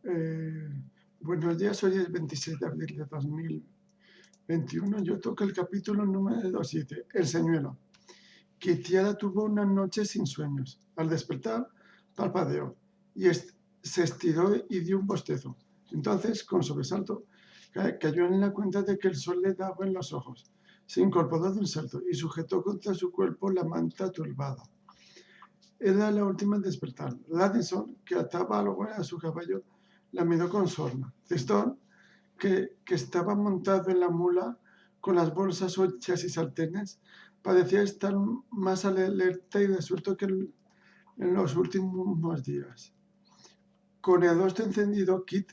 Eh, Buenos días, hoy es 26 de abril de 2021. Yo toco el capítulo número 7, El señuelo. Kitiara tuvo una noche sin sueños. Al despertar, parpadeó y se estiró y dio un bostezo. Entonces, con sobresalto, cayó en la cuenta de que el sol le daba en los ojos. Se incorporó de un salto y sujetó contra su cuerpo la manta turbada. Era la última en despertar. Ladison, que ataba algo a su caballo, la miró con sorna. Tristón, que estaba montado en la mula con las bolsas hechas y sartenes, parecía estar más alerta y resuelto que en los últimos días. Con el rostro encendido, Kit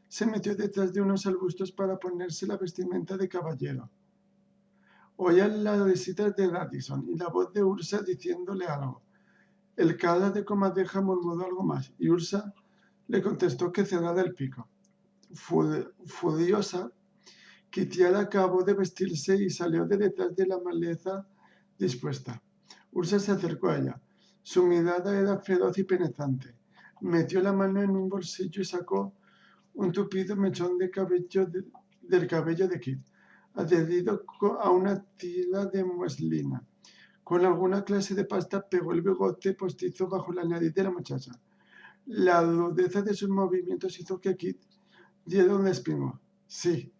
se metió detrás de unos arbustos para ponerse la vestimenta de caballero. Oía las risitas de Ladison y la voz de Ursa diciéndole algo. El cara de comadreja murmuró algo más y Ursa le contestó que cerrara el pico. Furiosa, Kitiara acabó de vestirse y salió de detrás de la maleza dispuesta. Ursa se acercó a ella. Su mirada era feroz y penetrante. Metió la mano en un bolsillo y sacó un tupido mechón de cabello del cabello de Kit, adherido a una tira de mueslina. Con alguna clase de pasta pegó el bigote postizo bajo la nariz de la muchacha. La rudeza de sus movimientos hizo que Kit diera un respingo. Sí,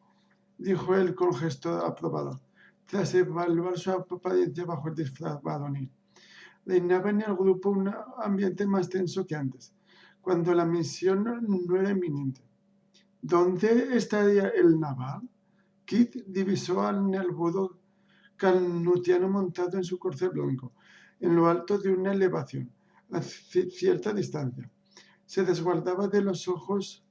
dijo él con gesto aprobado, tras evaluar su apariencia bajo el disfraz varonil. Reinaba en el grupo un ambiente más tenso que antes, cuando la misión no era inminente. ¿Dónde estaría el naval? Kit divisó al nervudo carnutiano montado en su corcel blanco, en lo alto de una elevación, a cierta distancia. Se desguardaba los ojos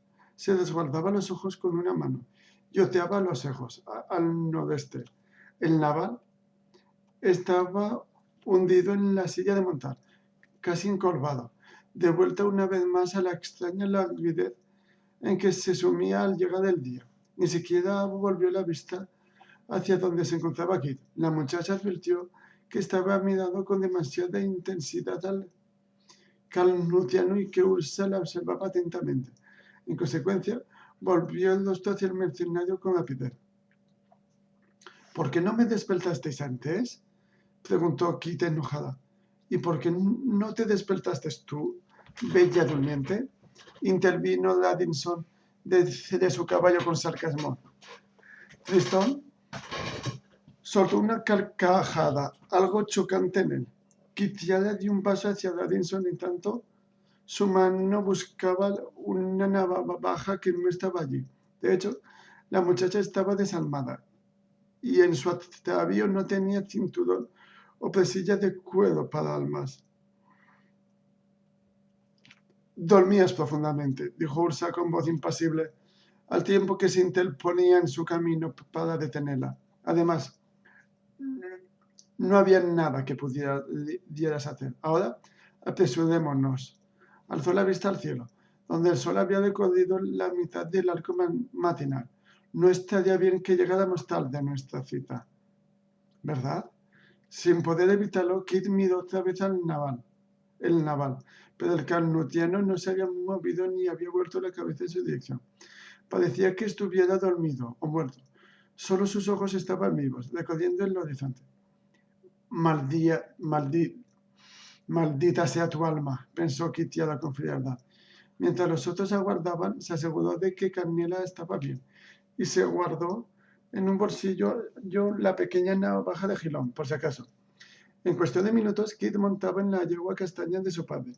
con una mano y oteaba los ojos al noroeste. El naval estaba hundido en la silla de montar, casi encorvado, de vuelta una vez más a la extraña languidez en que se sumía al llegar el día. Ni siquiera volvió la vista hacia donde se encontraba Kit. La muchacha advirtió que estaba mirando con demasiada intensidad al carnutiano y que Ursa la observaba atentamente. En consecuencia, volvió el rostro hacia el mercenario con rapidez. ¿Por qué no me despertasteis antes? Preguntó Kit enojada. ¿Y por qué no te despertaste tú, bella durmiente? Intervino Ladinson de su caballo con sarcasmo. Tristón soltó una carcajada, algo chocante en él. Kitiara dio un paso hacia Ladinson, en tanto su mano buscaba una navaja que no estaba allí. De hecho, la muchacha estaba desarmada y en su atavío no tenía cinturón o presilla de cuero para armas. Dormías profundamente, dijo Ursa con voz impasible, al tiempo que se interponía en su camino para detenerla. Además, no había nada que pudieras hacer. Ahora, apresurémonos. Alzó la vista al cielo, donde el sol había recorrido la mitad del arco matinal. No estaría bien que llegáramos tarde a nuestra cita, ¿verdad? Sin poder evitarlo, Kit miró otra vez al naval, pero el carnutiano no se había movido ni había vuelto la cabeza en su dirección. Parecía que estuviera dormido o muerto. Solo sus ojos estaban vivos, recorriendo el horizonte. Maldita sea tu alma, pensó Kitiara con frialdad. Mientras los otros aguardaban, se aseguró de que Carmela estaba bien y se guardó en un bolsillo la pequeña navaja de Gilón, por si acaso. En cuestión de minutos, Kit montaba en la yegua castaña de su padre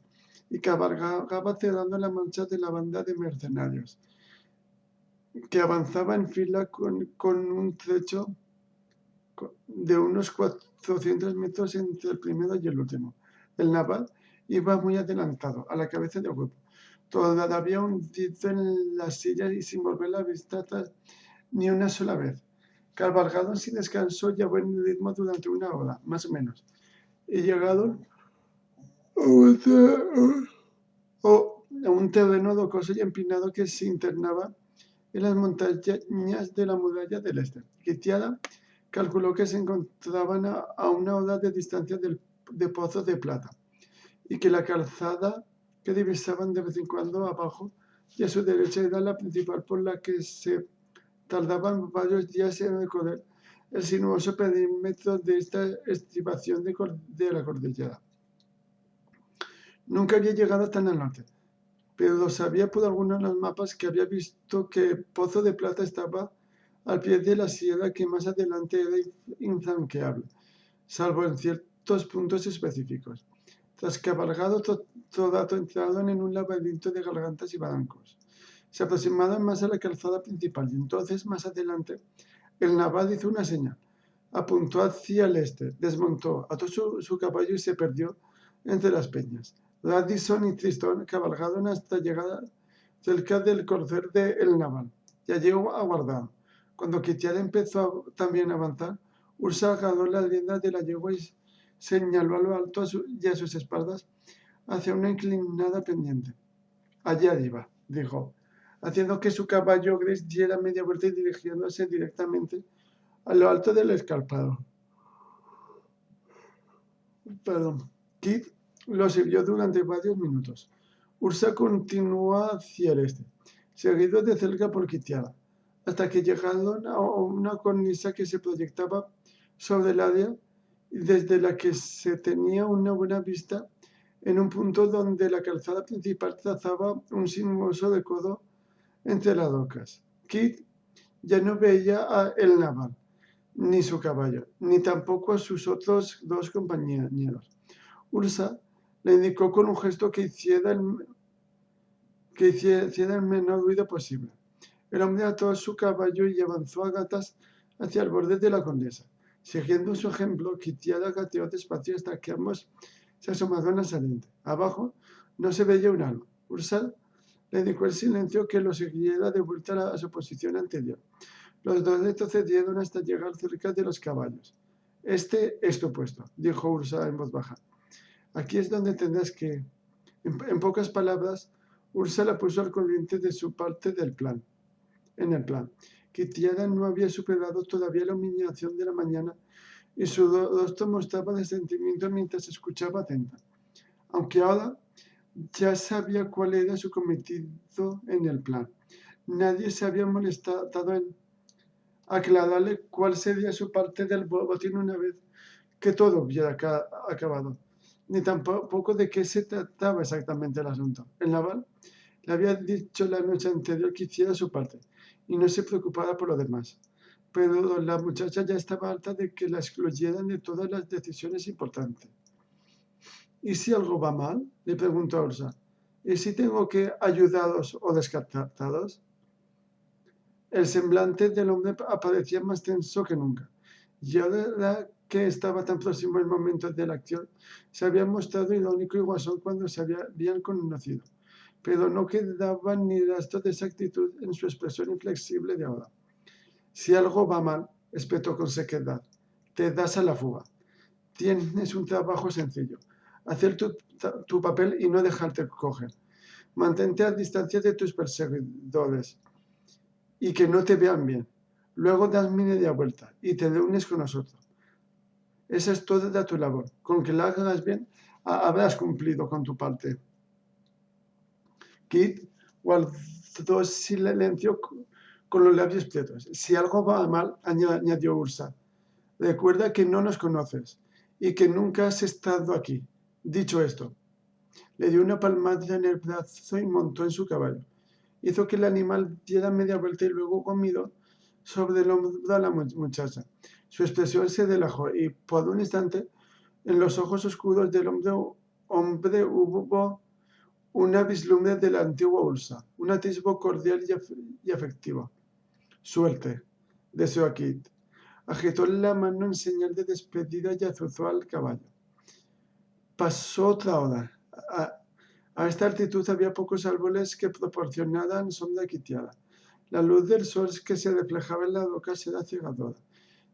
y cabalgaba cerrando la marcha de la banda de mercenarios, que avanzaba en fila con un trecho de unos 400 metros entre el primero y el último. El naval iba muy adelantado, a la cabeza del grupo, todavía hundido en la silla y sin volver la vista atrás ni una sola vez. Cabalgaron sin descanso y a buen ritmo durante una hora, más o menos. Y llegaron a un terreno rocoso y empinado que se internaba en las montañas de la muralla del este. Kitiara calculó que se encontraban a una hora de distancia de Pozo de Plata y que la calzada que divisaban de vez en cuando abajo y a su derecha era la principal por la que se tardaban varios días en recorrer el sinuoso perímetro de esta estribación de la cordillera. Nunca había llegado tan al norte, pero lo sabía por algunos de los mapas que había visto que Pozo de Plata estaba al pie de la sierra que más adelante era infranqueable, salvo en ciertos puntos específicos. Tras cabalgado dato entraron en un laberinto de gargantas y barrancos. Se aproximaron más a la calzada principal y entonces, más adelante, el naval hizo una señal. Apuntó hacia el este, desmontó, ató su caballo y se perdió entre las peñas. Radisson y Tristón cabalgaron hasta llegar cerca del corcel de El Naval. Y allí aguardaron. Cuando Quitiada empezó también a avanzar, Ursa agarró las riendas de la yegua y señaló a lo alto y a sus espaldas hacia una inclinada pendiente. Allá iba, dijo, haciendo que su caballo gris diera media vuelta y dirigiéndose directamente a lo alto del escarpado. Kit lo siguió durante varios minutos. Ursa continuó hacia el este, seguido de cerca por Quitiada, hasta que llegaron a una cornisa que se proyectaba sobre el área y desde la que se tenía una buena vista en un punto donde la calzada principal trazaba un sinuoso recodo entre las rocas. Kit ya no veía a El Naval, ni su caballo, ni tampoco a sus otros dos compañeros. Ursa le indicó con un gesto que hiciera el menor ruido posible. El hombre ató a su caballo y avanzó a gatas hacia el borde de la condesa. Siguiendo su ejemplo, Quitiada gateó despacio hasta que ambos se asomaron al saliente. Abajo no se veía un alma. Ursa le indicó el silencio que lo siguiera de vuelta a su posición anterior. Los dos retrocedieron hasta llegar cerca de los caballos. Este es tu puesto, dijo Ursa en voz baja. Aquí es donde tendrás que... En pocas palabras, Ursa la puso al corriente de su parte del plan. En el plan, Quitiada no había superado todavía la humillación de la mañana y su rostro mostraba resentimiento mientras escuchaba atenta. Aunque ahora ya sabía cuál era su cometido en el plan. Nadie se había molestado en aclararle cuál sería su parte del botín una vez que todo hubiera acabado, ni tampoco de qué se trataba exactamente el asunto. El naval le había dicho la noche anterior que hiciera su parte y no se preocupara por lo demás, pero la muchacha ya estaba harta de que la excluyeran de todas las decisiones importantes. ¿Y si algo va mal?, le preguntó a Ursa. ¿Y si tengo que ayudaros o descartaros? El semblante del hombre aparecía más tenso que nunca, y ahora que estaba tan próximo el momento de la acción, se había mostrado irónico y guasón cuando se habían conocido, pero no quedaba ni rastro de esa actitud en su expresión inflexible de ahora. Si algo va mal, espetó con sequedad, te das a la fuga. Tienes un trabajo sencillo, hacer tu papel y no dejarte coger. Mantente a distancia de tus perseguidores y que no te vean bien. Luego das media vuelta y te reúnes con nosotros. Esa es toda tu labor. Con que la hagas bien, habrás cumplido con tu parte. Kit guardó silencio con los labios prietos. Si algo va mal, añadió Ursa, recuerda que no nos conoces y que nunca has estado aquí. Dicho esto, le dio una palmada en el brazo y montó en su caballo. Hizo que el animal diera media vuelta y luego comido sobre el hombro de la muchacha. Su expresión se relajó y por un instante en los ojos oscuros del hombre hubo una vislumbre de la antigua Ursa, un atisbo cordial y afectivo. Suerte, deseó a Kit. Agitó la mano en señal de despedida y azuzó al caballo. Pasó otra hora. A esta altitud había pocos árboles que proporcionaran sombra quiteada. La luz del sol que se reflejaba en las rocas era cegadora,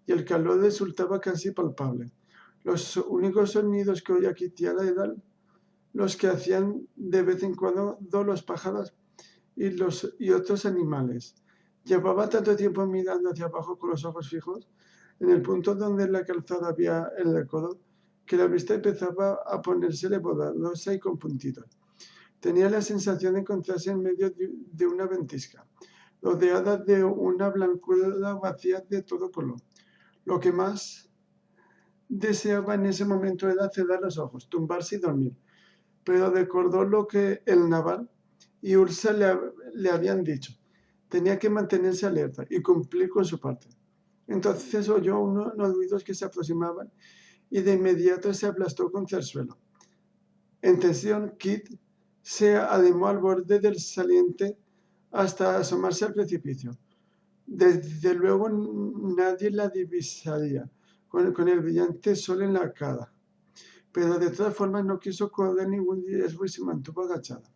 y el calor resultaba casi palpable. Los únicos sonidos que oía Quitiada eran los que hacían de vez en cuando los pájaros y otros animales. Llevaba tanto tiempo mirando hacia abajo con los ojos fijos, en el punto donde la calzada había el recodo, que la vista empezaba a ponérsele borrosa y con puntitos. Tenía la sensación de encontrarse en medio de una ventisca, rodeada de una blancura vacía de todo color. Lo que más deseaba en ese momento era cerrar los ojos, tumbarse y dormir, pero recordó lo que el naval y Ursa le habían dicho. Tenía que mantenerse alerta y cumplir con su parte. Entonces oyó unos ruidos que se aproximaban y de inmediato se aplastó contra el suelo. En tensión, Kit se arrimó al borde del saliente hasta asomarse al precipicio. Desde luego nadie la divisaría, con el brillante sol en la cara, pero de todas formas no quiso correr ningún riesgo y se mantuvo agachada.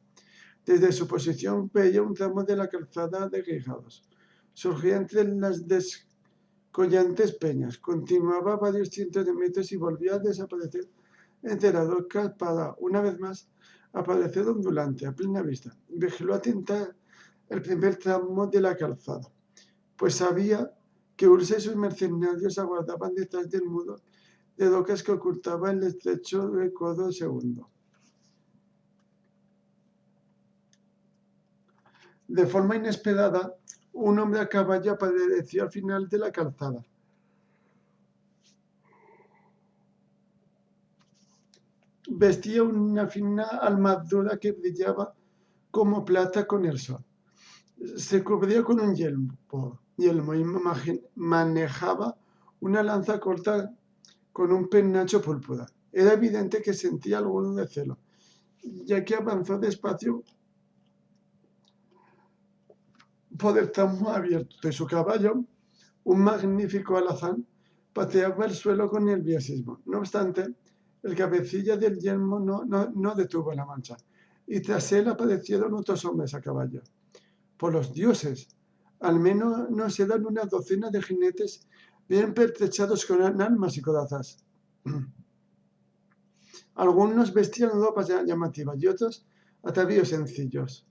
Desde su posición veía un tramo de la calzada de guijarros. Surgía entre las descollantes peñas, continuaba varios cientos de metros y volvía a desaparecer entre la roca para, una vez más, aparecer ondulante a plena vista. Vigiló atenta el primer tramo de la calzada, pues sabía que Ursa y sus mercenarios aguardaban detrás del muro de rocas que ocultaba el estrecho recodo segundo. De forma inesperada, un hombre a caballo apareció al final de la calzada. Vestía una fina armadura que brillaba como plata con el sol. Se cubría con un yelmo y manejaba una lanza corta con un penacho púrpura. Era evidente que sentía algún recelo, ya que avanzó despacio por el tramo abierto de su caballo. Un magnífico alazán pateaba el suelo con nerviosismo. No obstante, el cabecilla del yelmo no detuvo la marcha, y tras él aparecieron otros hombres a caballo. Por los dioses, al menos nos eran una docena de jinetes bien pertrechados con armas y corazas. Algunos vestían ropas llamativas y otros atavíos sencillos.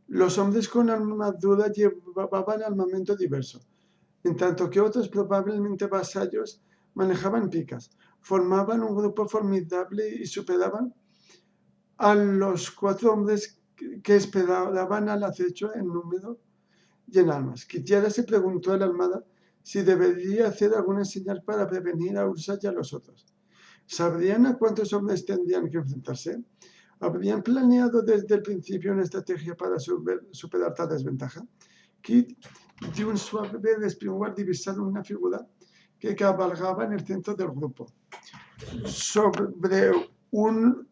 Los hombres con armadura llevaban armamento diverso, en tanto que otros, probablemente vasallos, manejaban picas. Formaban un grupo formidable y superaban a los 4 hombres que esperaban al acecho en número y en armas. Kitiara se preguntó a la armada si debería hacer alguna señal para prevenir a Ursa y a los otros. ¿Sabrían a cuántos hombres tendrían que enfrentarse? ¿Habrían planeado desde el principio una estrategia para superar tal desventaja? Kit dio un suave respingo al divisar una figura que cabalgaba en el centro del grupo, sobre un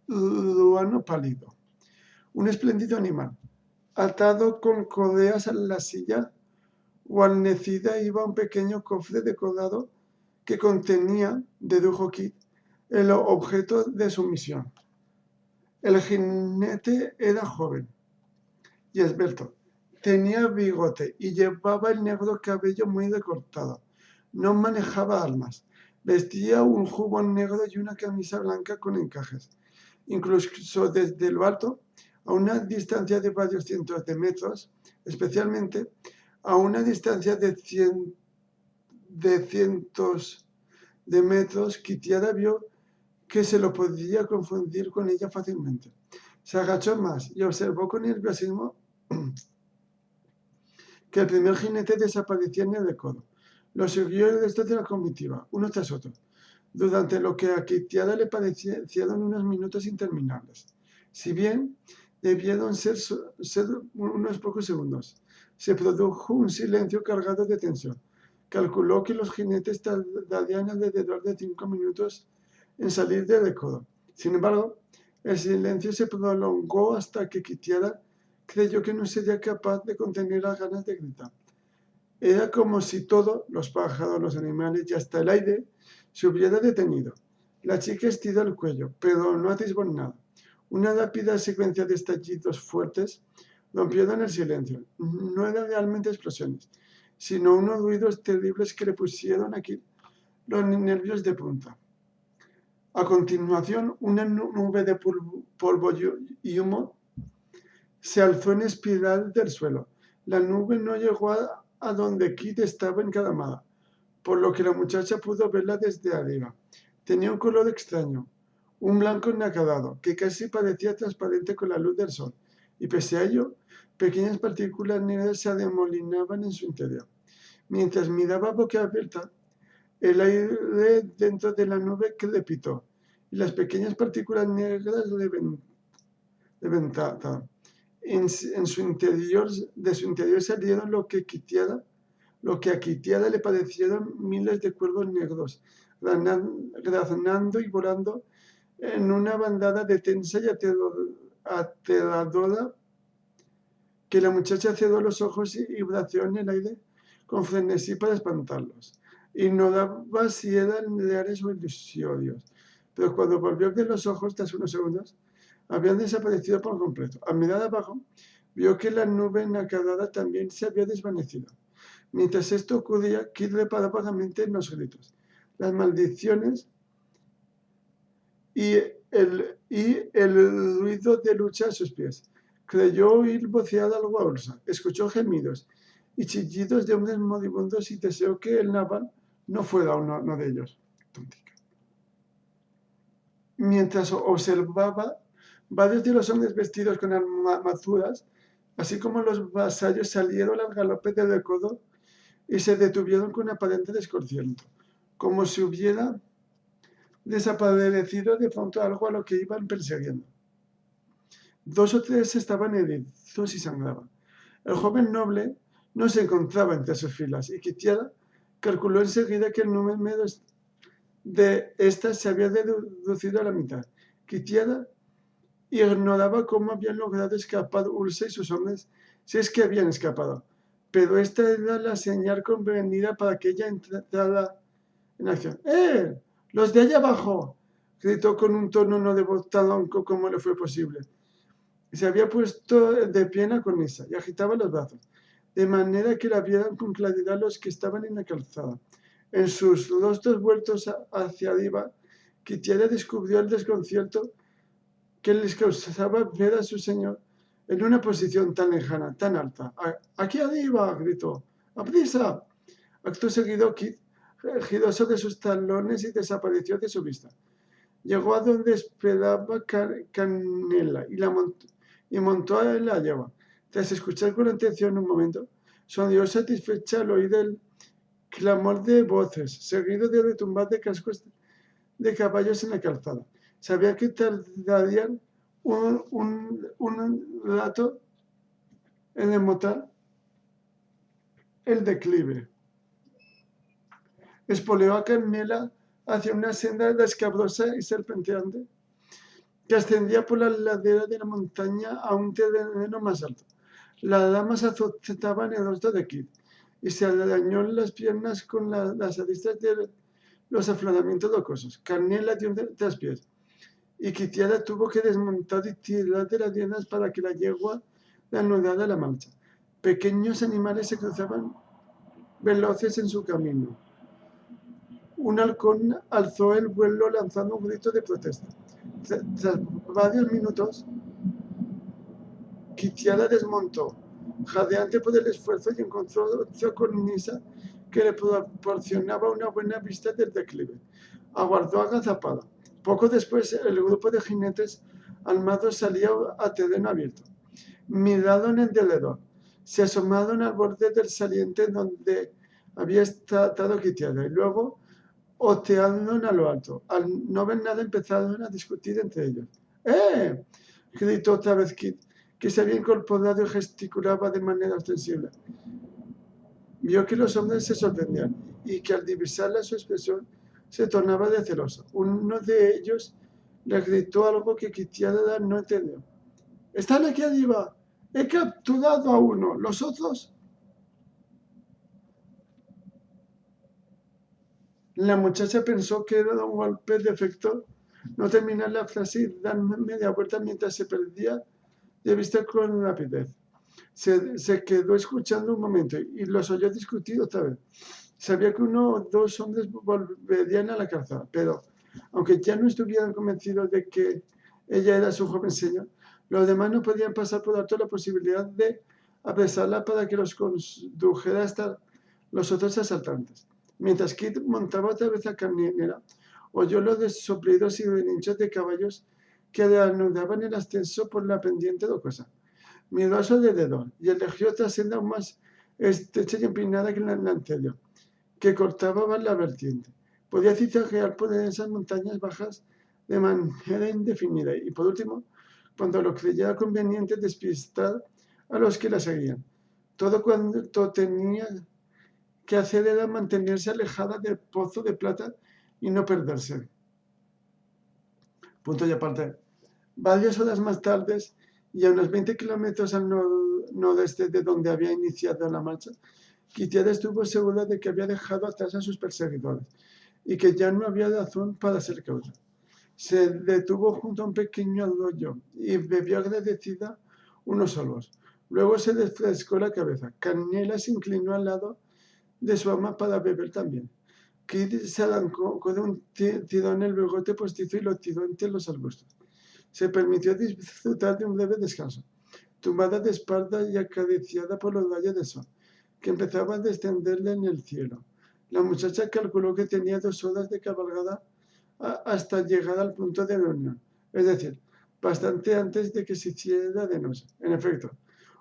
ruano pálido. Un espléndido animal, atado con correas a la silla guarnecida, iba un pequeño cofre decorado que contenía, dedujo Kit, el objeto de su misión. El jinete era joven y esbelto, tenía bigote y llevaba el negro cabello muy recortado. No manejaba armas, vestía un jubón negro y una camisa blanca con encajes. Incluso desde lo alto, a una distancia de varios cientos de metros, especialmente a una distancia de cientos de metros, Kitiara vio que se lo podía confundir con ella fácilmente. Se agachó más y observó con nerviosismo que el primer jinete desaparecía en el recodo. Lo siguió el resto de la comitiva, uno tras otro, durante lo que a Kitiara le parecieron unos minutos interminables. Si bien debieron ser unos pocos segundos, se produjo un silencio cargado de tensión. Calculó que los jinetes tardarían alrededor de 5 minutos en salir del recodo. Sin embargo, el silencio se prolongó hasta que Kitiara creyó que no sería capaz de contener las ganas de gritar. Era como si todo, los pájaros, los animales y hasta el aire, se hubiera detenido. La chica estiró el cuello, pero no atisbó nada. Una rápida secuencia de estallidos fuertes rompieron el silencio. No eran realmente explosiones, sino unos ruidos terribles que le pusieron aquí los nervios de punta. A continuación, una nube de polvo y humo se alzó en espiral del suelo. La nube no llegó a donde Kit estaba encaramada, por lo que la muchacha pudo verla desde arriba. Tenía un color extraño, un blanco nacadado, que casi parecía transparente con la luz del sol, y pese a ello, pequeñas partículas negras se arremolinaban en su interior. Mientras miraba boca abierta, el aire dentro de la nube crepitó, y las pequeñas partículas negras reventaban. De su interior salieron lo que a Kitiara le parecieron miles de cuervos negros, graznando y volando en una bandada de tensa y aterradora, que la muchacha cerró los ojos y braceó en el aire con frenesí para espantarlos. Ignoraba si eran reales o ilusorios, pero cuando volvió a abrir los ojos tras unos segundos, habían desaparecido por completo. Al mirar abajo, vio que la nube nacadada también se había desvanecido. Mientras esto ocurría, Kit reparó vagamente en los gritos, las maldiciones y el ruido de lucha a sus pies. Creyó oír vocear algo a Ursa, escuchó gemidos y chillidos de hombres moribundos y deseó que el naval no fuera uno de ellos. Mientras observaba, varios de los hombres vestidos con armaduras, así como los vasallos, salieron al galope del recodo y se detuvieron con aparente desconcierto, como si hubiera desaparecido de pronto algo a lo que iban persiguiendo. 2 o 3 estaban heridos y sangraban. El joven noble no se encontraba entre sus filas y Kitiara calculó enseguida que el número de estas se había reducido a la mitad. Kitiara ignoraba cómo habían logrado escapar Ursa y sus hombres, si es que habían escapado, pero esta era la señal convenida para que ella entrara en acción. ¡Eh! ¡Los de allá abajo! Gritó con un tono no de voz tan ronco como le fue posible. Se había puesto de pie en la cornisa y agitaba los brazos, de manera que la vieran con claridad los que estaban en la calzada. En sus rostros vueltos hacia arriba, Kitiara descubrió el desconcierto que les causaba ver a su señor en una posición tan lejana, tan alta. ¡Aquí arriba! Gritó. ¡Aprisa! Acto seguido, Kit giró sobre sus talones y desapareció de su vista. Llegó a donde esperaba Canela y montó en la yegua. Tras escuchar con atención un momento, sonrió satisfecha al oír el clamor de voces, seguido de retumbar de cascos de caballos en la calzada. Sabía que tardarían un rato en remontar el declive. Espoleó a Canela hacia una senda escabrosa y serpenteante que ascendía por la ladera de la montaña a un terreno más alto. Las ramas azotaban el rostro de Kit y se arañó las piernas con las aristas de los afloramientos rocosos. Canela dio un traspiés y Kitiara tuvo que desmontar y tirar de las riendas para que la yegua reanudara la marcha. Pequeños animales se cruzaban veloces en su camino. Un halcón alzó el vuelo lanzando un grito de protesta. Tras varios minutos, Kitiara desmontó, jadeante por el esfuerzo, y encontró otra cornisa que le proporcionaba una buena vista del declive. Aguardó agazapada. Poco después, el grupo de jinetes armados salía a terreno abierto. Miraron en derredor. Se asomaron al borde del saliente donde había estado Kitiara y luego otearon a lo alto. Al no ver nada, empezaron a discutir entre ellos. ¡Eh! Gritó otra vez Kit, que se había incorporado y gesticulaba de manera ostensible. Vio que los hombres se sorprendían y que al divisarla su expresión se tornaba recelosa. Uno de ellos le gritó algo que Kitiara no entendió. ¡Están aquí arriba! ¡He capturado a uno! ¿Los otros? La muchacha pensó que era un golpe de efecto no terminar la frase y dar media vuelta mientras se perdía de vista con rapidez. Se quedó escuchando un momento y los oyó discutir otra vez. Sabía que uno o dos hombres volverían a la calzada, pero aunque ya no estuvieran convencidos de que ella era su joven señor, los demás no podían pasar por alto la posibilidad de apresarla para que los condujera hasta los otros asaltantes. Mientras Kit montaba otra vez a Canela, Oyó los soplidos y relinchos de caballos que anudaban el ascenso por la pendiente rocosa. Miró a su alrededor y eligió otra senda aún más estrecha y empinada que la anterior, que cortaba la vertiente. Podía zigzaguear por esas montañas bajas de manera indefinida y, por último, cuando lo creyera conveniente, despistar a los que la seguían. Todo cuanto tenía que hacer era mantenerse alejada del pozo de plata y no perderse. Punto y aparte. Varias horas más tarde, y a unos 20 kilómetros al nordeste de donde había iniciado la marcha, Quitiada estuvo segura de que había dejado atrás a sus perseguidores y que ya no había razón para ser causa. Se detuvo junto a un pequeño arroyo y bebió agradecida unos sorbos. Luego se refrescó la cabeza. Canela se inclinó al lado de su ama para beber también. Kit se arrancó de un tirón el bigote postizo y lo tiró entre los arbustos. Se permitió disfrutar de un breve descanso, tumbada de espalda y acariciada por los rayos de sol, que empezaban a descenderle en el cielo. La muchacha calculó que tenía 2 horas de cabalgada hasta llegar al punto de reunión, es decir, bastante antes de que se hiciera de noche. En efecto,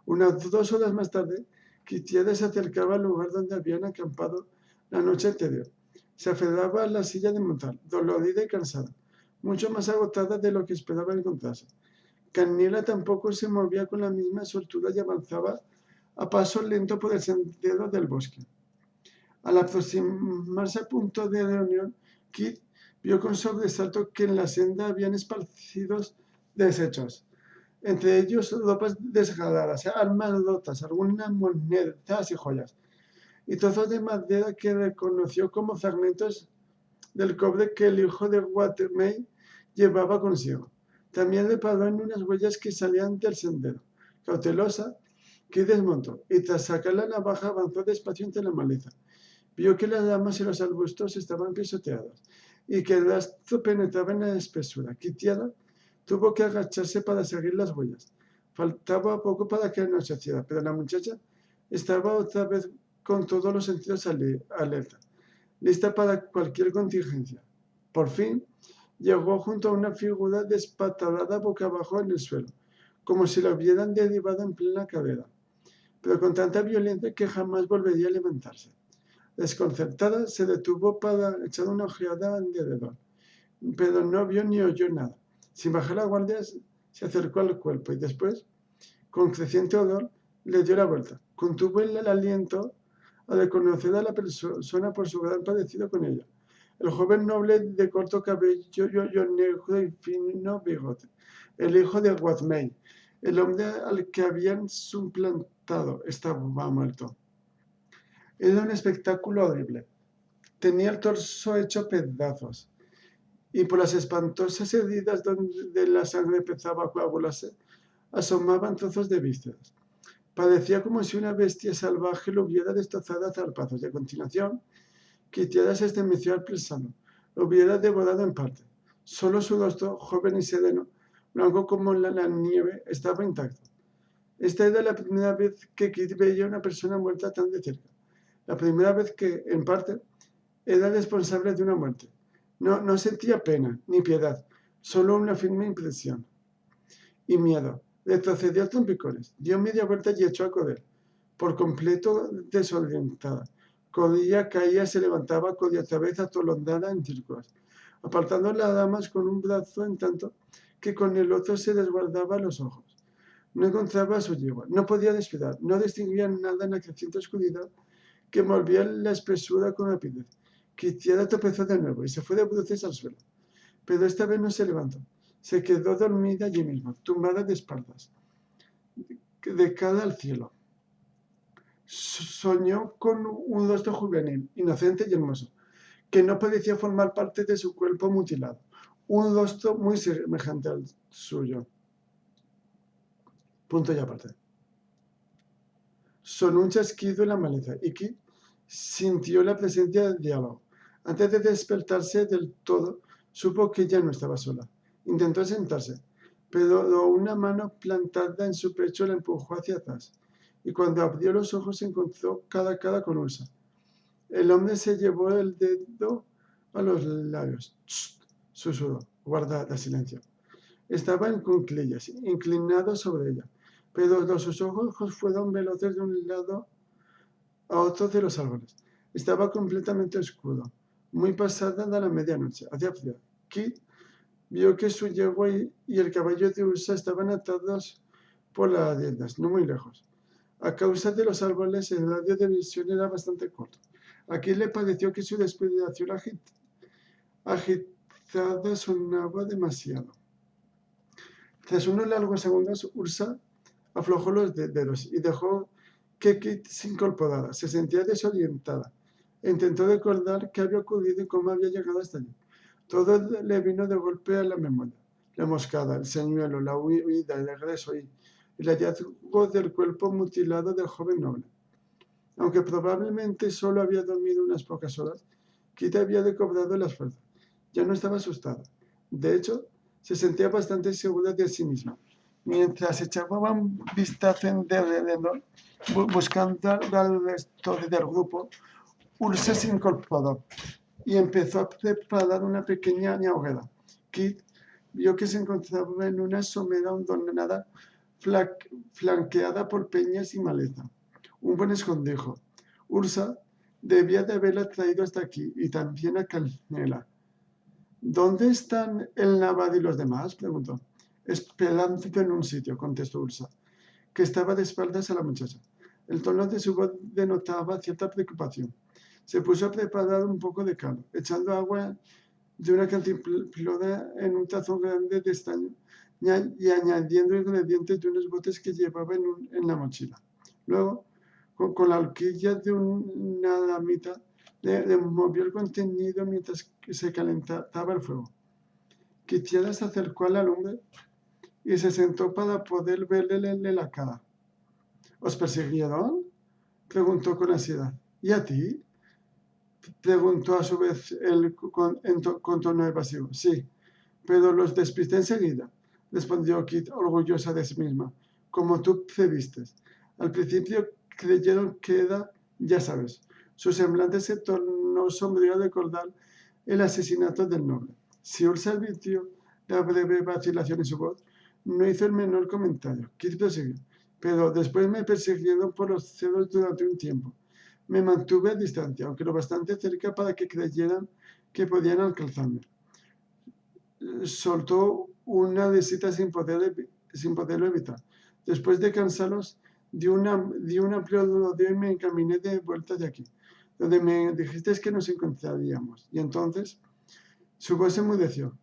unas 2 horas más tarde, Quitiada se acercaba al lugar donde habían acampado la noche anterior. Se aferraba a la silla de montar, dolorida y cansada, mucho más agotada de lo que esperaba encontrarse. Canela tampoco se movía con la misma soltura y avanzaba a paso lento por el sendero del bosque. Al aproximarse al punto de reunión, Kit vio con sobresalto que en la senda habían esparcidos desechos, entre ellos ropas desgarradas, armas rotas, algunas monedas y joyas, y trozos de madera que reconoció como fragmentos del cobre que el hijo de Watmey llevaba consigo. También reparó en unas huellas que salían del sendero. Cautelosa, Kit desmontó y tras sacar la navaja avanzó despacio entre la maleza. Vio que las ramas y los arbustos estaban pisoteados y que el rastro penetraba en la espesura. Quitiada tuvo que agacharse para seguir las huellas. Faltaba poco para que anocheciera, pero la muchacha estaba otra vez con todos los sentidos alerta, lista para cualquier contingencia. Por fin, llegó junto a una figura despatarrada boca abajo en el suelo, como si la hubieran derribado en plena carrera, pero con tanta violencia que jamás volvería a levantarse. Desconcertada, se detuvo para echar una ojeada alrededor, pero no vio ni oyó nada. Sin bajar la guardia, se acercó al cuerpo y después, con creciente odor, le dio la vuelta. Contuvo el aliento al reconocer a la persona por su gran parecido con ella. El joven noble de corto cabello negro y fino bigote, el hijo de Watmey, el hombre al que habían suplantado, estaba muerto. Era un espectáculo horrible. Tenía el torso hecho pedazos y por las espantosas heridas donde la sangre empezaba a coagularse, asomaban trozos de vísceras. Parecía como si una bestia salvaje lo hubiera destrozado a zarpazos y a continuación, Quitiada se estremeció al pensarlo. Lo hubiera devorado en parte. Solo su rostro, joven y sereno, blanco como la nieve, estaba intacto. Esta era la primera vez que Kit veía a una persona muerta tan de cerca. La primera vez que, en parte, era responsable de una muerte. No sentía pena ni piedad, solo una firme impresión. Y miedo. Retrocedió a trompicones, dio media vuelta y echó a correr, por completo desorientada. Corría, caía, se levantaba, corría otra vez atolondada en círculos, apartando las damas con un brazo en tanto que con el otro se resguardaba los ojos. No encontraba a su yegua, no podía descuidar, no distinguía nada en la creciente oscuridad que envolvía la espesura con rapidez. Quitiada tropezó de nuevo y se fue de bruces al suelo, pero esta vez no se levantó. Se quedó dormida allí mismo, tumbada de espaldas, de cara al cielo. Soñó con un rostro juvenil, inocente y hermoso, que no parecía formar parte de su cuerpo mutilado. Un rostro muy semejante al suyo. Punto y aparte. Sonó un chasquido en la maleza y Kit sintió la presencia del diablo. Antes de despertarse del todo, supo que ya no estaba sola. Intentó sentarse, pero una mano plantada en su pecho la empujó hacia atrás, y cuando abrió los ojos se encontró cara a cara con Ursa. El hombre se llevó el dedo a los labios. Susurró. Guarda silencio. Estaba en cuclillas, inclinado sobre ella, pero sus ojos fueron veloces de un lado a otro de los árboles. Estaba completamente oscuro, muy pasada de la medianoche. Hacía frío. Kit vio que su yegua y el caballo de Ursa estaban atados por las riendas, no muy lejos. A causa de los árboles, el radio de visión era bastante corto. A Kit le pareció que su respiración agitada sonaba demasiado. Tras unos largos segundos, Ursa aflojó los dedos y dejó que Kit se incorporara. Se sentía desorientada. Intentó recordar qué había ocurrido y cómo había llegado hasta allí. Todo le vino de golpe a la memoria. La emboscada, el señuelo, la huida, el regreso y el hallazgo del cuerpo mutilado del joven noble. Aunque probablemente solo había dormido unas pocas horas, Kit había recobrado las fuerzas. Ya no estaba asustada. De hecho, se sentía bastante segura de sí misma. Mientras echaba un vistazo en alrededor, buscando al resto del grupo, Ursa se incorporó y empezó a preparar una pequeña hoguera. Kit vio que se encontraba en una somera hondonada flanqueada por peñas y maleza. Un buen escondrijo. Ursa debía de haberla traído hasta aquí y también a Canela. ¿Dónde están el Navad y los demás?, preguntó. Esperando en un sitio, contestó Ursa, que estaba de espaldas a la muchacha. El tono de su voz denotaba cierta preocupación. Se puso a preparar un poco de caldo, echando agua de una cantimplora en un tazón grande de estaño y añadiendo ingredientes de unos botes que llevaba en la mochila. Luego, con la horquilla de una damita, le movió el contenido mientras se calentaba el fuego. Kitiara se acercó a la lumbre y se sentó para poder verle la cara. ¿Os persiguieron?, preguntó con ansiedad. ¿Y a ti?, preguntó a su vez él con tono evasivo. Sí, pero los despisté enseguida, respondió Kit, orgullosa de sí misma, como tú previste. Al principio creyeron que era, ya sabes. Su semblante se tornó sombrío al recordar el asesinato del noble. Si Ursa advirtió la breve vacilación en su voz, no hizo el menor comentario. Kit prosiguió. Pero después me persiguieron por los cerros durante un tiempo. Me mantuve a distancia, aunque lo bastante cerca para que creyeran que podían alcanzarme. Soltó una risita sin poderlo evitar. Después de cansarlos, di un amplio rodeo y me encaminé de vuelta de aquí, donde me dijiste que nos encontraríamos. Y entonces su voz se enmudeció.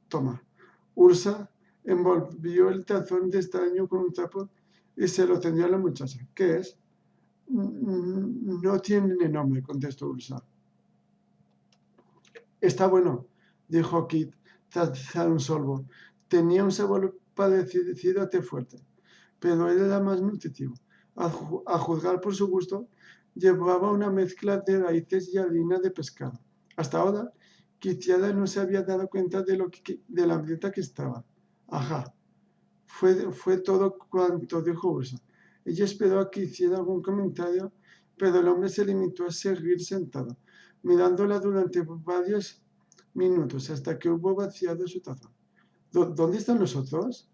Toma. Ursa envolvió el tazón de estaño con un trapo y se lo tendió a la muchacha. ¿Qué es? No tiene nombre, contestó Ursa. Está bueno, dijo Kit tras dar un sorbo. Tenía un sabor parecido a té fuerte, pero era más nutritivo. A juzgar por su gusto, llevaba una mezcla de raíces y harina de pescado. Hasta ahora, Kitiara no se había dado cuenta de la hambrienta que estaba. Ajá, fue todo cuanto dijo Ursa. Ella esperó a que hiciera algún comentario, pero el hombre se limitó a seguir sentado, mirándola durante varios minutos hasta que hubo vaciado su taza. ¿Dónde están los otros?,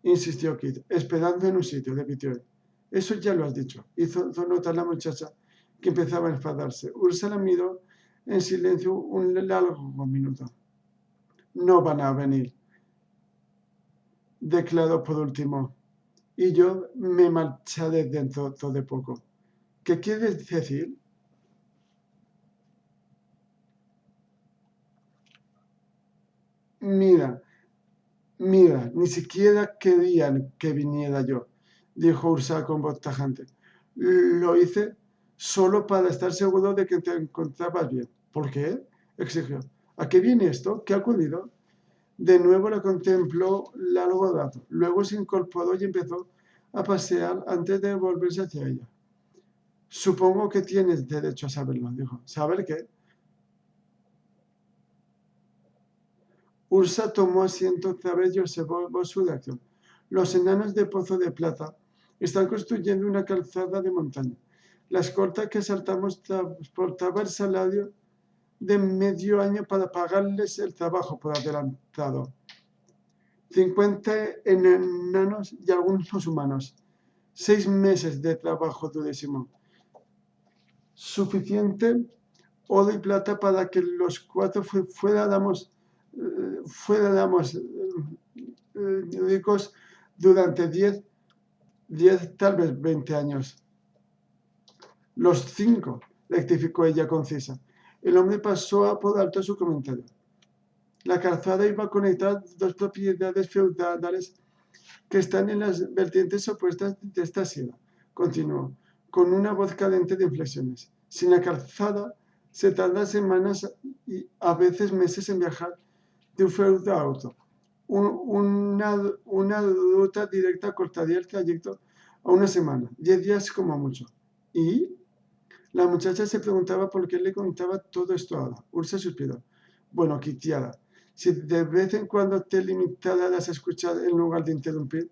insistió Kit. Esperando en un sitio, repitió él. Eso ya lo has dicho, hizo notar la muchacha, que empezaba a enfadarse. Ursa la miró en silencio un largo minuto. No van a venir, declaró por último, y yo me marcharé dentro de poco. ¿Qué quieres decir? Mira, ni siquiera querían que viniera yo, dijo Ursa con voz tajante. Lo hice solo para estar seguro de que te encontrabas bien. ¿Por qué?, exigió. ¿A qué viene esto? ¿Qué ha ocurrido? De nuevo la contempló largo rato. Luego se incorporó y empezó a pasear antes de volverse hacia ella. Supongo que tienes derecho a saberlo, dijo. ¿Saber qué? Ursa tomó asiento otra vez y observó su reacción. Los enanos de Pozo de Plata están construyendo una calzada de montaña. La escolta que saltamos transportaba el salario de medio año para pagarles el trabajo por adelantado. 50 enanos y algunos humanos. 6 meses de trabajo durísimo. Suficiente oro y plata para que los 4 fuéramos ricos durante 10, tal vez 20 años. Los 5, rectificó ella concisa. El hombre pasó por alto su comentario. La calzada iba a conectar 2 propiedades feudales que están en las vertientes opuestas de esta sierra, continuó, con una voz cadente de inflexiones. Sin la calzada se tarda semanas y a veces meses en viajar de un feudo a otro. Una ruta directa cortaría el trayecto a una semana, 10 días como mucho. ¿Y? La muchacha se preguntaba por qué le contaba todo esto ahora. Ursa suspiró. Bueno, Kitiara, si de vez en cuando te limitaras a escuchar en lugar de interrumpir,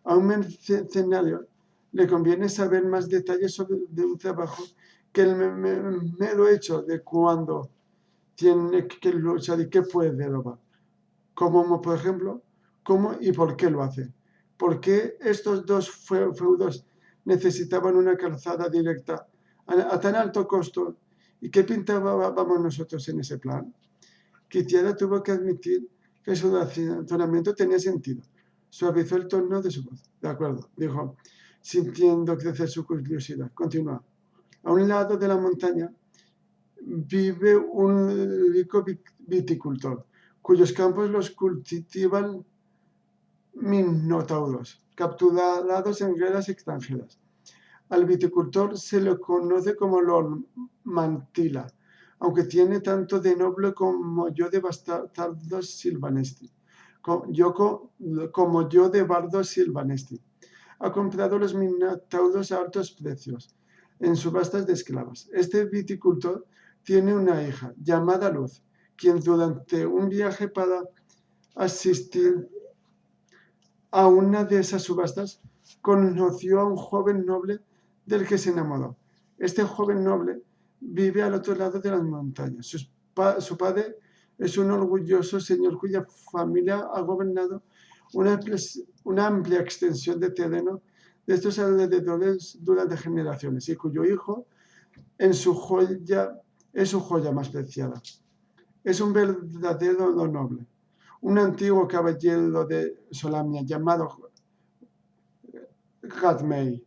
a un mercenario le conviene saber más detalles de un trabajo que el mero hecho de cuándo tiene que luchar y qué puede robar. Como, por ejemplo, cómo y por qué lo hace. ¿Por qué estos 2 feudos necesitaban una calzada directa a tan alto costo? ¿Y qué pintábamos nosotros en ese plan? Kitiara tuvo que admitir que su razonamiento tenía sentido. Suavizó el tono de su voz. De acuerdo, dijo, sintiendo crecer su curiosidad. Continúa. A un lado de la montaña vive un rico viticultor, cuyos campos los cultivan minotauros, capturados en guerras extranjeras. Al viticultor se le conoce como Lord Mantilla, aunque tiene tanto de noble como yo de bastardos silvanesti. Como yo de bardos silvanesti. Ha comprado los minotauros a altos precios, en subastas de esclavas. Este viticultor tiene una hija, llamada Luz, quien durante un viaje para asistir a una de esas subastas, conoció a un joven noble del que se enamoró. Este joven noble vive al otro lado de las montañas. Su padre es un orgulloso señor cuya familia ha gobernado una amplia extensión de terreno de estos alrededores durante generaciones y cuyo hijo es su joya más preciada. Es un verdadero noble. Un antiguo caballero de Solamnia llamado Hadmei.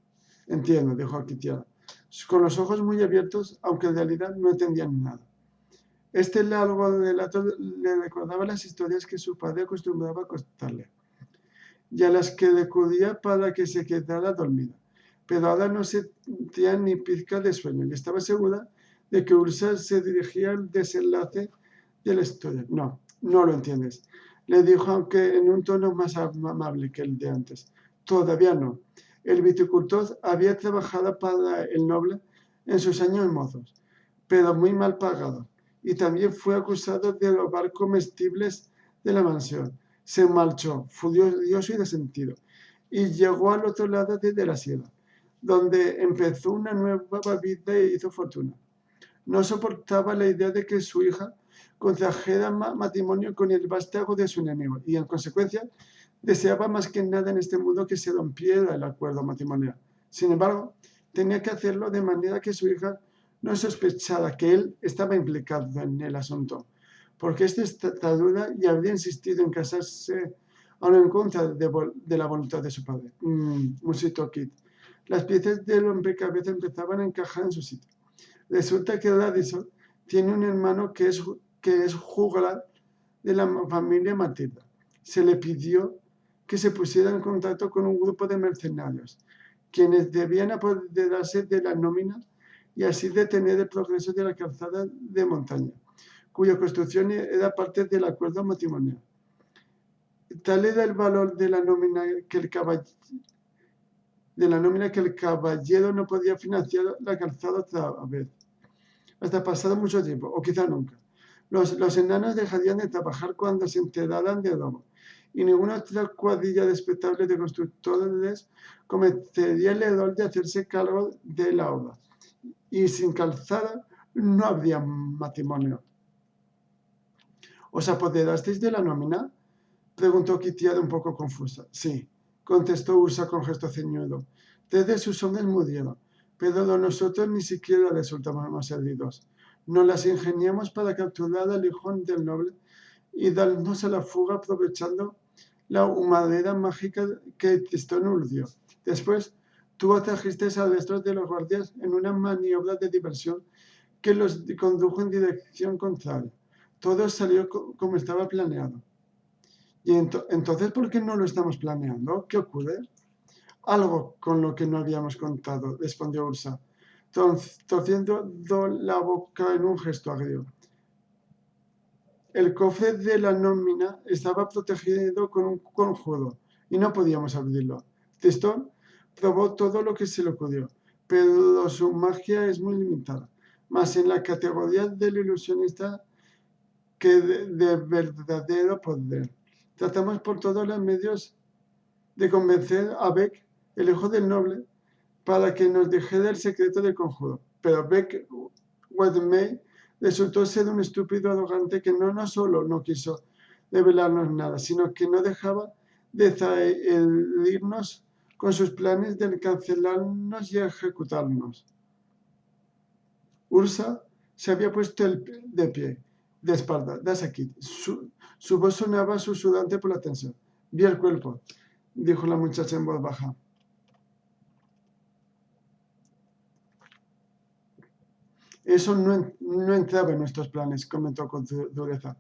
Entiendo, dijo Kitiara, con los ojos muy abiertos, aunque en realidad no entendían nada. Este largo relato le recordaba las historias que su padre acostumbraba a contarle y a las que recurría para que se quedara dormida. Pero ahora no sentía ni pizca de sueño y estaba segura de que Ursa se dirigía al desenlace de la historia. No, no lo entiendes, le dijo, aunque en un tono más amable que el de antes. Todavía no. El viticultor había trabajado para el noble en sus años mozos, pero muy mal pagado, y también fue acusado de robar comestibles de la mansión. Se marchó, furioso y resentido, y llegó al otro lado de la sierra, donde empezó una nueva vida e hizo fortuna. No soportaba la idea de que su hija contrajera matrimonio con el vástago de su enemigo, y en consecuencia deseaba más que nada en este mundo que se rompiera el acuerdo matrimonial. Sin embargo, tenía que hacerlo de manera que su hija no sospechara que él estaba implicado en el asunto, porque esta está duda y habría insistido en casarse aún en contra de la voluntad de su padre. Musitó Kit. Las piezas del rompecabezas empezaban a encajar en su sitio. Resulta que Radisson tiene un hermano que es juglar de la familia Matilda. Se le pidió que se pusiera en contacto con un grupo de mercenarios, quienes debían apoderarse de la nómina y así detener el progreso de la calzada de montaña, cuya construcción era parte del acuerdo matrimonial. Tal era el valor de la nómina que el caballero no podía financiar la calzada otra vez, hasta pasado mucho tiempo, o quizá nunca. Los enanos dejarían de trabajar cuando se enteraran de robo, y ninguna otra cuadrilla respetable de constructores cometería el error de hacerse cargo de la obra. Y sin calzada no habría matrimonio. ¿Os apoderasteis de la nómina? Preguntó Kitiada un poco confusa. Sí, contestó Ursa con gesto ceñudo. 3 de sus hombres murieron, pero nosotros ni siquiera resultamos heridos. Nos las ingeniamos para capturar al hijo del noble y darnos a la fuga aprovechando la humareda mágica que Tristón urdió. Después, tú atrajiste al resto de los guardias en una maniobra de diversión que los condujo en dirección contraria. Todo salió como estaba planeado. ¿Y entonces por qué no lo estamos planeando? ¿Qué ocurre? Algo con lo que no habíamos contado, respondió Ursa, torciendo la boca en un gesto agrio. El cofre de la nómina estaba protegido con un conjuro y no podíamos abrirlo. Tristón probó todo lo que se le ocurrió, pero su magia es muy limitada, más en la categoría del ilusionista que de verdadero poder. Tratamos por todos los medios de convencer a Beck, el hijo del noble, para que nos dijera el secreto del conjuro. Pero Beck Wedmey resultó ser un estúpido arrogante que no solo no quiso revelarnos nada, sino que no dejaba de zaherirnos con sus planes de cancelarnos y ejecutarnos. Ursa se había puesto de pie, de espalda, das aquí. Su voz sonaba susurrante por la tensión. Vi el cuerpo, dijo la muchacha en voz baja. Eso no entraba en nuestros planes, comentó con dureza.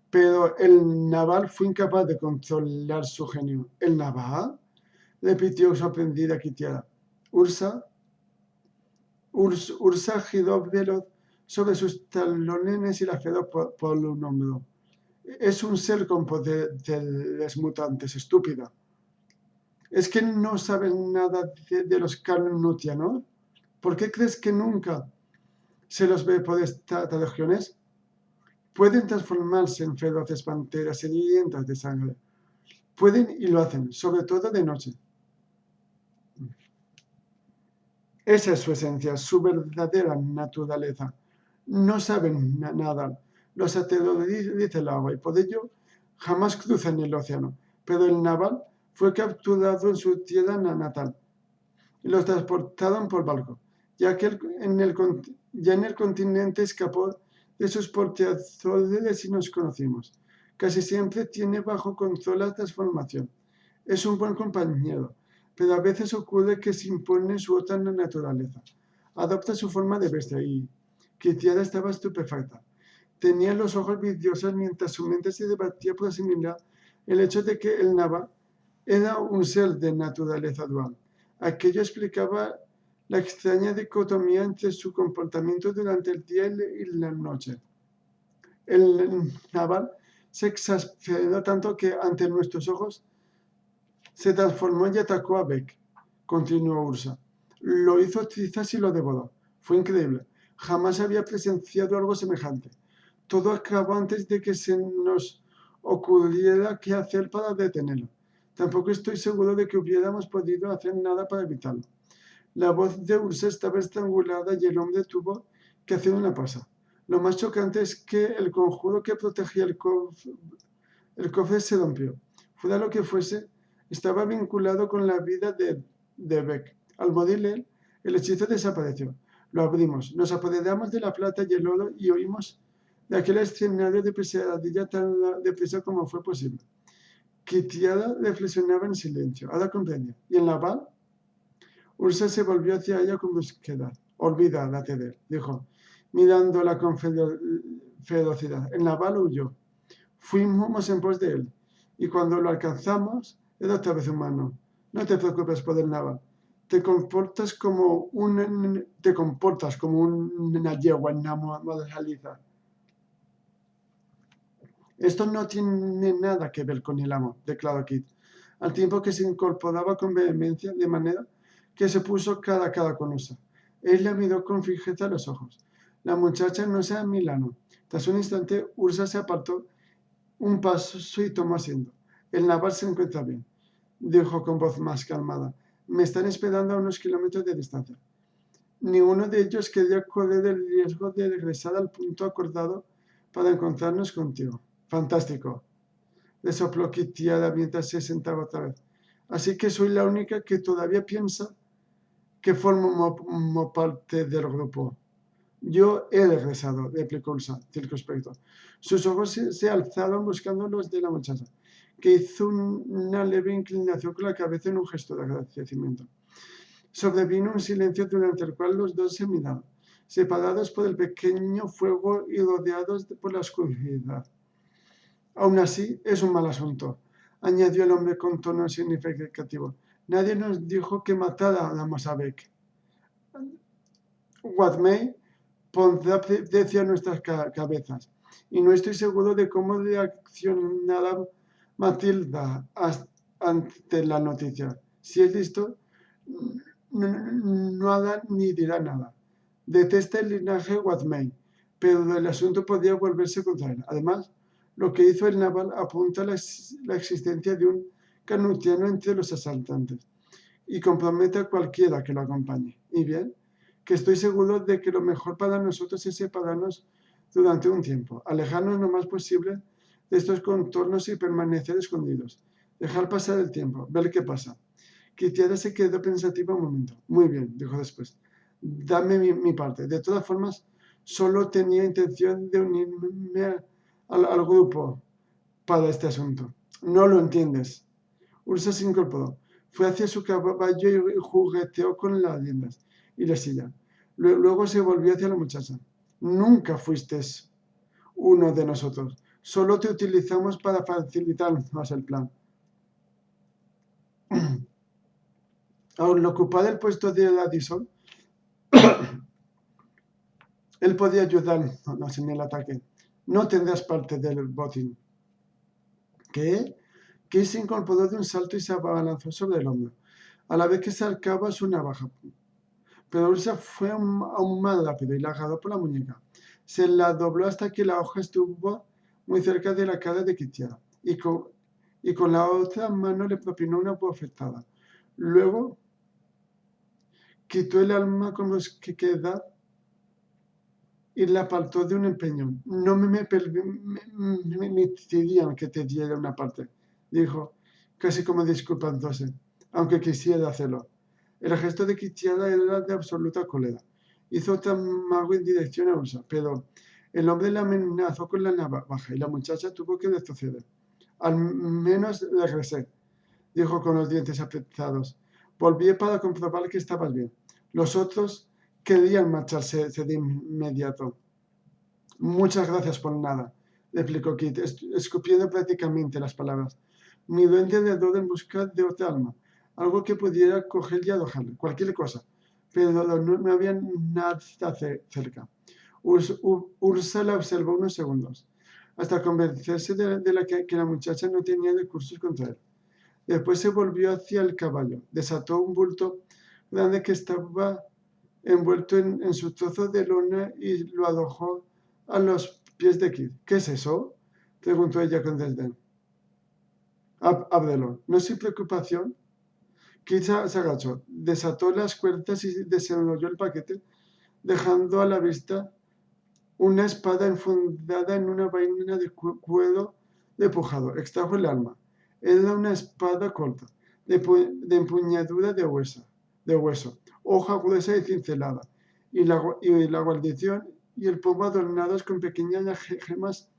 Pero el naval fue incapaz de controlar su genio. ¿El naval? Repitió sorprendida Kitiada. Ursa giró veloz sobre sus talones y la quedó por un hombro. Es un ser con poderes mutantes, estúpida. ¿Es que no sabes nada de los Carnutia, no? ¿Por qué crees que nunca se los ve por estas regiones? Pueden transformarse en feroces panteras sedientas de sangre. Pueden y lo hacen, sobre todo de noche. Esa es su esencia, su verdadera naturaleza. No saben nadar, los aterroriza el agua y por ello jamás cruzan el océano. Pero el naval fue capturado en su tierra natal y los transportaron por barco, ya que en el continente escapó de sus portadores y nos conocimos. Casi siempre tiene bajo control la transformación. Es un buen compañero, pero a veces ocurre que se impone su otra naturaleza. Adopta su forma de bestia y Kitiada estaba estupefacta. Tenía los ojos vidriosos mientras su mente se debatía por asimilar el hecho de que el Nava era un ser de naturaleza dual. Aquello explicaba la extraña dicotomía entre su comportamiento durante el día y la noche. El naval se exasperó tanto que ante nuestros ojos se transformó y atacó a Beck, continuó Ursa. Lo hizo trizas y lo devoró. Fue increíble. Jamás había presenciado algo semejante. Todo acabó antes de que se nos ocurriera qué hacer para detenerlo. Tampoco estoy seguro de que hubiéramos podido hacer nada para evitarlo. La voz de Ursa estaba estrangulada y el hombre tuvo que hacer una pausa. Lo más chocante es que el conjuro que protegía el cofre se rompió. Fuera lo que fuese, estaba vinculado con la vida de Beck. Al morir él, el hechizo desapareció. Lo abrimos, nos apoderamos de la plata y el oro y oímos de aquel escenario de pesadilla tan deprisa como fue posible. Kitiada reflexionaba en silencio. Ahora comprendía. ¿Y el naval? Ursa se volvió hacia ella con brusquedad. Olvídate de él, dijo, mirándola con ferocidad. El naval huyó. Fuimos en pos de él. Y cuando lo alcanzamos, era otra vez humano. No te preocupes por el naval. Te comportas como una yegua enamoradiza. Esto no tiene nada que ver con el amor, declaró Kit, al tiempo que se incorporaba con vehemencia, de manera que se puso cara a cara con Ursa. Él la miró con fijeza a los ojos. La muchacha no se amilano. Tras un instante, Ursa se apartó un paso y tomó asiento. El naval se encuentra bien, dijo con voz más calmada. Me están esperando a unos kilómetros de distancia. Ninguno de ellos quería correr el riesgo de regresar al punto acordado para encontrarnos contigo. Fantástico, le sopló Kitiada mientras se sentaba otra vez. Así que soy la única que todavía piensa que formo parte del grupo. Yo he regresado, replicó Ursa, circunspecto. Sus ojos se alzaron buscando los de la muchacha, que hizo una leve inclinación con la cabeza en un gesto de agradecimiento. Sobrevino un silencio durante el cual los dos se miraron, separados por el pequeño fuego y rodeados por la oscuridad. Aún así, es un mal asunto, añadió el hombre con tono significativo. Nadie nos dijo que matáramos a Beck. Watmey pondrá precio a nuestras cabezas, y no estoy seguro de cómo reaccionará Matilda ante la noticia. Si es listo, no hará ni dirá nada. Detesta el linaje Watmey, pero el asunto podría volverse contra él. Además, lo que hizo el naval apunta a la existencia de un canutiano entre los asaltantes y compromete a cualquiera que lo acompañe. Y bien, que estoy seguro de que lo mejor para nosotros es separarnos durante un tiempo, alejarnos lo más posible de estos contornos y permanecer escondidos, dejar pasar el tiempo, ver qué pasa. Kitiara se quedó pensativa un momento. Muy bien, dijo después, dame mi parte. De todas formas, solo tenía intención de unirme al grupo para este asunto. No lo entiendes. Ursa se incorporó. Fue hacia su caballo y jugueteó con las riendas y la silla. Luego se volvió hacia la muchacha. Nunca fuiste uno de nosotros. Solo te utilizamos para facilitarnos el plan. Al ocupar el puesto de Addison, él podía ayudarnos en el ataque. No tendrás parte del botín. ¿Qué? Que se incorporó de un salto y se abalanzó sobre el hombro, a la vez que sacaba su navaja. Pero Ursa fue aún más rápido y la agarró por la muñeca. Se la dobló hasta que la hoja estuvo muy cerca de la cara de Kitiara y con la otra mano le propinó una bofetada. Luego quitó el alma con los que queda y la apartó de un empeño. No me permitirían que te diera una parte, dijo, casi como disculpándose, aunque quisiera hacerlo. El gesto de Kitiara era de absoluta cólera. Hizo otro amago en dirección a Ursa, pero el hombre la amenazó con la navaja y la muchacha tuvo que retroceder. Al menos regresé, dijo con los dientes apretados. Volví para comprobar que estabas bien. Los otros querían marcharse de inmediato. Muchas gracias por nada, replicó Kit, escupiendo prácticamente las palabras. Miró alrededor en busca de otra alma, algo que pudiera coger y alojarle, cualquier cosa, pero no había nada cerca. Ursa la observó unos segundos, hasta convencerse de que la muchacha no tenía recursos contra él. Después se volvió hacia el caballo, desató un bulto grande que estaba envuelto en su trozo de lona y lo arrojó a los pies de Kit. ¿Qué es eso?, preguntó ella con desdén. Ábrelo. No sin preocupación. Kit se agachó, desató las cuerdas y desenrolló el paquete, dejando a la vista una espada enfundada en una vaina de cuero despojado. Extrajo el arma. Era una espada corta, de empuñadura de hueso, hoja gruesa y cincelada, y la guarnición y el pomo adornados con pequeñas gemas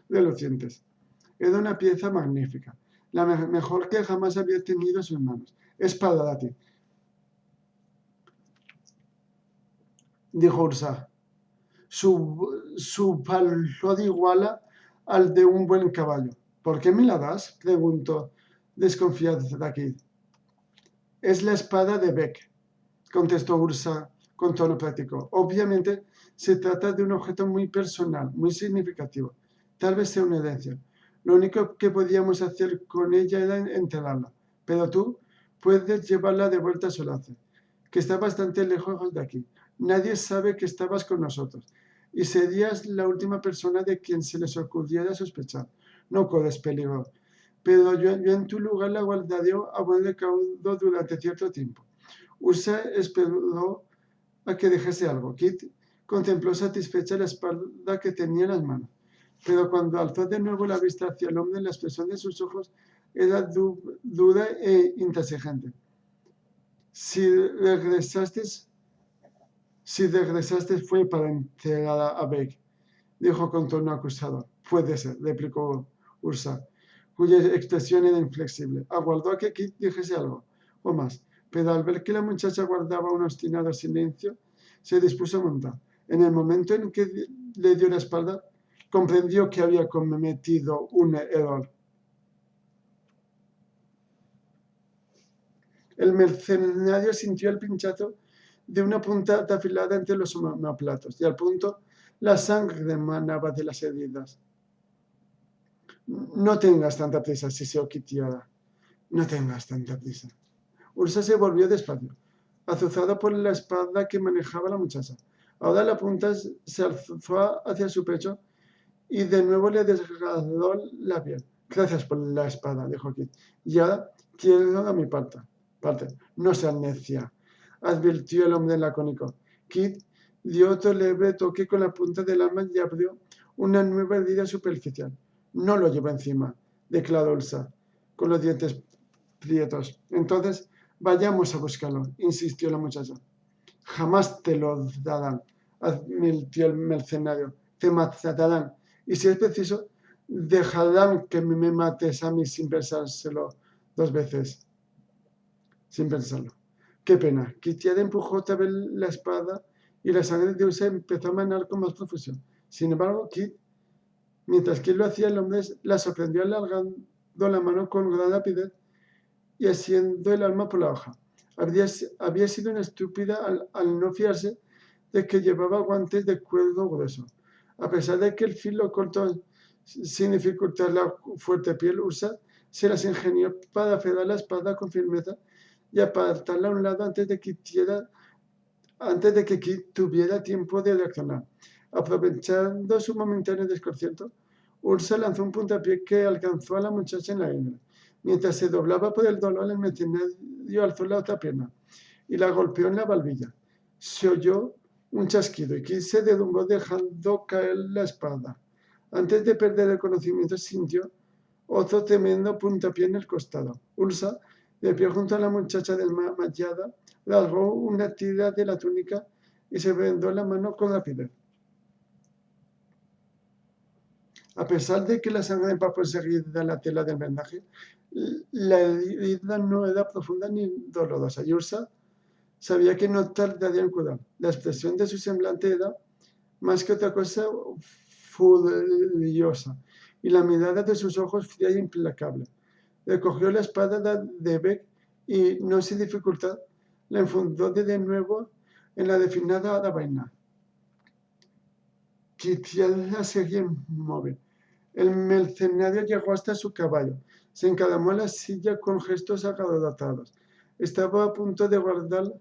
relucientes. Era una pieza magnífica, la mejor que jamás había tenido en sus manos. Es para ti, dijo Ursa. Su valor iguala al de un buen caballo. ¿Por qué me la das?, preguntó desconfiada Kit. Es la espada de Beck, contestó Ursa con tono práctico. Obviamente se trata de un objeto muy personal, muy significativo. Tal vez sea una herencia. Lo único que podíamos hacer con ella era enterrarla. Pero tú puedes llevarla de vuelta a Solace, que está bastante lejos de aquí. Nadie sabe que estabas con nosotros, y serías la última persona de quien se les ocurriera sospechar. No corres peligro, pero yo en tu lugar la guardaré a buen recaudo durante cierto tiempo. Ursa esperó a que dejase algo. Kit contempló satisfecha la espalda que tenía en las manos. Pero cuando alzó de nuevo la vista hacia el hombre, la expresión de sus ojos era dura e intransigente. Si regresaste fue para entregar a Beck, dijo con tono acusador. Puede ser, replicó Ursa, cuya expresión era inflexible. Aguardó a que Kit dijese algo o más, pero al ver que la muchacha guardaba un obstinado silencio, se dispuso a montar. En el momento en que le dio la espalda, comprendió que había cometido un error. El mercenario sintió el pinchazo de una punta afilada entre los omoplatos, y al punto la sangre emanaba de las heridas. No tengas tanta prisa, siseó Kitiada. No tengas tanta prisa. Ursa se volvió despacio, azuzada por la espada que manejaba la muchacha. Ahora la punta se alzó hacia su pecho y de nuevo le desgarró la piel. Gracias por la espada, dijo Kit. Y ahora quiero a mi parte. No seas necia, advirtió el hombre lacónico. Kit dio otro leve toque con la punta del arma y abrió una nueva herida superficial. No lo llevo encima, declaró Ursa, con los dientes prietos. Entonces, vayamos a buscarlo, insistió la muchacha. Jamás te lo darán, advirtió el mercenario. Te matarán. Y si es preciso, dejarán que me mates a mí sin pensárselo 2 veces. Sin pensarlo. Qué pena. Kitiada empujó otra vez la espada y la sangre de Ursa empezó a manar con más profusión. Sin embargo, mientras Kit lo hacía, el hombre la sorprendió alargando la mano con gran rapidez y haciendo el arma por la hoja. Había sido una estúpida al no fiarse de que llevaba guantes de cuero grueso. A pesar de que el filo cortó sin dificultar la fuerte piel, Ursa se las ingenió para aferrar la espada con firmeza y apartarla a un lado antes de que Kit tuviera tiempo de reaccionar. Aprovechando su momentáneo desconcierto, Ursa lanzó un puntapié que alcanzó a la muchacha en la ingle. Mientras se doblaba por el dolor, el mercenario alzó la otra pierna y la golpeó en la barbilla. Se oyó un chasquido y Kit se derrumbó dejando caer la espada. Antes de perder el conocimiento, sintió otro tremendo puntapié en el costado. Ursa, de pie junto a la muchacha desmayada, rasgó una tira de la túnica y se vendó la mano con rapidez. A pesar de que la sangre empapó enseguida la tela del vendaje, la herida no era profunda ni dolorosa, y Ursa sabía que no tardaría en curar. La expresión de su semblante era, más que otra cosa, furiosa, y la mirada de sus ojos fría e implacable. Recogió la espada de Beck y, no sin dificultad, la enfundó de nuevo en la definada vaina. Kitiada seguía inmóvil. El mercenario llegó hasta su caballo. Se encaramó a la silla con gestos agarrotados. Estaba a punto de guardar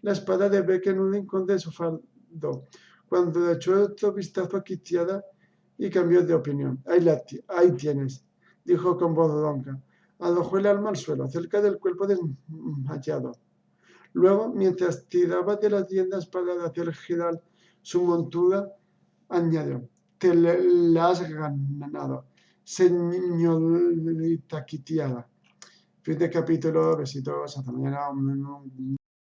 la espada de Beck en un rincón de su fardo, cuando echó otro vistazo a Kitiada y cambió de opinión. Ahí tienes, dijo con voz ronca. Arrojó el arma al suelo, cerca del cuerpo desmayado. Luego, mientras tiraba de las riendas para hacer girar su montura, añadió: te la has ganado, señorita Kitiada. Fin de capítulo, besitos, hasta mañana.